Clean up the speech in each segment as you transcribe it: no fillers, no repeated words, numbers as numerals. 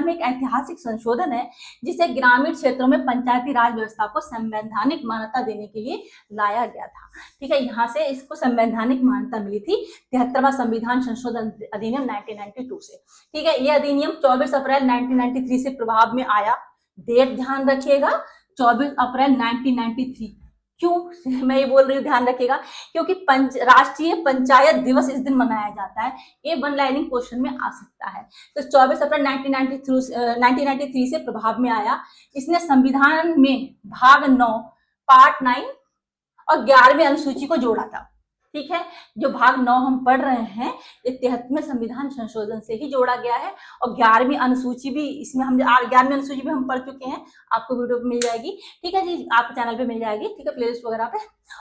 में एक ऐतिहासिक संशोधन है जिसे ग्रामीण क्षेत्रों में पंचायती राज व्यवस्था को संवैधानिक मान्यता देने के लिए लाया गया था। ठीक है, यहाँ से इसको संवैधानिक मान्यता मिली थी 73वां संविधान संशोधन अधिनियम 1992 से। ठीक है, यह अधिनियम 24 अप्रैल 1993 से प्रभाव में आया। डेट ध्यान रखिएगा, 24 अप्रैल 1993। क्यों मैं ये बोल रही हूँ ध्यान रखिएगा, क्योंकि राष्ट्रीय पंचायत दिवस इस दिन मनाया जाता है। ये वन लाइनिंग क्वेश्चन में आ सकता है। तो 24 अप्रैल 1993 से प्रभाव में आया। इसने संविधान में भाग 9 पार्ट 9 और 11वीं अनुसूची को जोड़ा था। ठीक है, जो भाग 9 हम पढ़ रहे हैं ये 73वें संविधान संशोधन से ही जोड़ा गया है। और 11वीं अनुसूची भी इसमें हम 11वीं अनुसूची भी हम पढ़ चुके हैं, आपको वीडियो पे मिल जाएगी। ठीक है जी, आपके चैनल पे मिल जाएगी। ठीक है, प्लेलिस्ट वगैरह पे।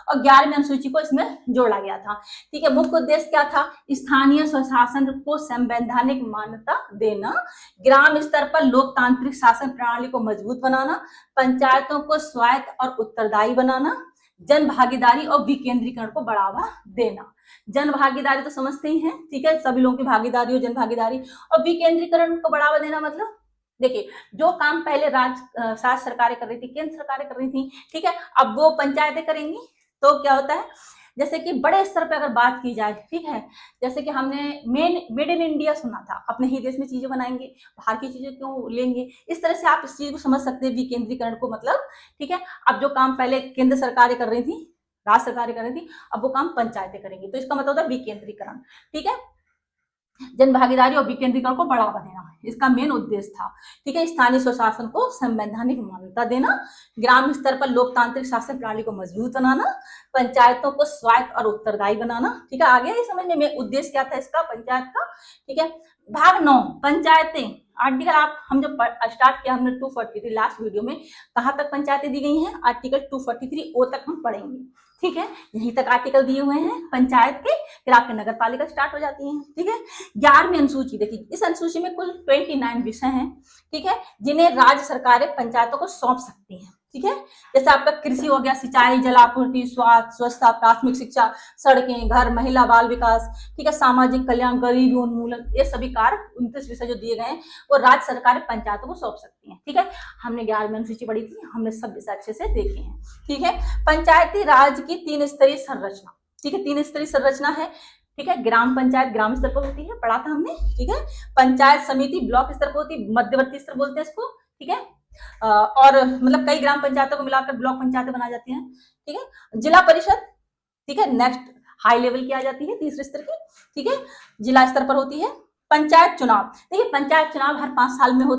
और 11वीं अनुसूची को इसमें जोड़ा गया था। ठीक है, मुख्य उद्देश्य क्या था? स्थानीय स्वशासन को संवैधानिक मान्यता देना, ग्राम स्तर पर लोकतांत्रिक शासन प्रणाली को मजबूत बनाना, पंचायतों को स्वायत्त और उत्तरदायी बनाना, जन भागीदारी और विकेंद्रीकरण को बढ़ावा देना। जन भागीदारी तो समझते ही हैं। ठीक है, सभी लोगों की भागीदारी और जन भागीदारी, और विकेंद्रीकरण को बढ़ावा देना मतलब देखिए, जो काम पहले राज्य सरकारें कर रही थी, केंद्र सरकारें कर रही थी, ठीक है, अब वो पंचायतें करेंगी। तो क्या होता है, जैसे कि बड़े स्तर पे अगर बात की जाए, ठीक है, जैसे कि हमने मेड इन इंडिया सुना था, अपने ही देश में चीजें बनाएंगे, बाहर की चीजें क्यों लेंगे। इस तरह से आप इस चीज को समझ सकते हैं, विकेंद्रीकरण को मतलब। ठीक है, अब जो काम पहले केंद्र सरकारें कर रही थी, राज्य सरकारें कर रही थी, अब वो काम पंचायतें करेंगी। तो इसका मतलब होता है विकेंद्रीकरण। ठीक है, जन भागीदारी और विकेंद्रीकरण को बढ़ावा देना इसका मेन उद्देश्य था। ठीक है, स्थानीय स्वशासन को संवैधानिक मान्यता देना, ग्राम स्तर पर लोकतांत्रिक शासन प्रणाली को मजबूत बनाना, पंचायतों को स्वायत्त और उत्तरदायी बनाना। ठीक है, आगे ये समझने में उद्देश्य क्या था इसका पंचायत का। ठीक है, भाग 9 पंचायतें। आर्टिकल हम जब स्टार्ट किया हमने 243 लास्ट वीडियो में, कहाँ तक पंचायतें दी गई हैं? आर्टिकल 243 ओ तक हम पढ़ेंगे। ठीक है, यहीं तक आर्टिकल दिए हुए हैं पंचायत के, फिर आपके नगर पालिका स्टार्ट हो जाती हैं। ठीक है, 11वीं अनुसूची देखिए, इस अनुसूची में कुल 29 विषय हैं। ठीक है, जिन्हें राज्य सरकारें पंचायतों को सौंप सकती हैं। ठीक है, जैसे आपका कृषि हो गया, सिंचाई, जलापूर्ति, स्वास्थ्य, स्वच्छता, प्राथमिक शिक्षा, सड़कें, घर, महिला बाल विकास, ठीक है, सामाजिक कल्याण, गरीबी उन्मूलन, ये सभी कार्य 29 विषय जो दिए गए हैं वो राज्य सरकारें पंचायतों को सौंप सकती हैं। ठीक है, हमने 11वीं अनुसूची पढ़ी थी, हमने सब विषय अच्छे से देखे हैं। ठीक है, पंचायती राज की 3 स्तरीय संरचना। ठीक है, 3 स्तरीय संरचना है। ठीक है, ग्राम पंचायत ग्राम स्तर पर होती है, पढ़ा था हमने। ठीक है, पंचायत समिति ब्लॉक स्तर पर होती है, मध्यवर्ती स्तर बोलते हैं इसको। ठीक है, और मतलब कई ग्राम पंचायतों को मिलाकर ब्लॉक पंचायतें बनाई जाती हैं। ठीक है, जिला परिषद, ठीक है, नेक्स्ट हाई लेवल की आ जाती है, तीसरे स्तर की। ठीक है, जिला स्तर पर होती है। पंचायत चुनाव, देखिए पंचायत चुनाव हर 5 साल में होती है।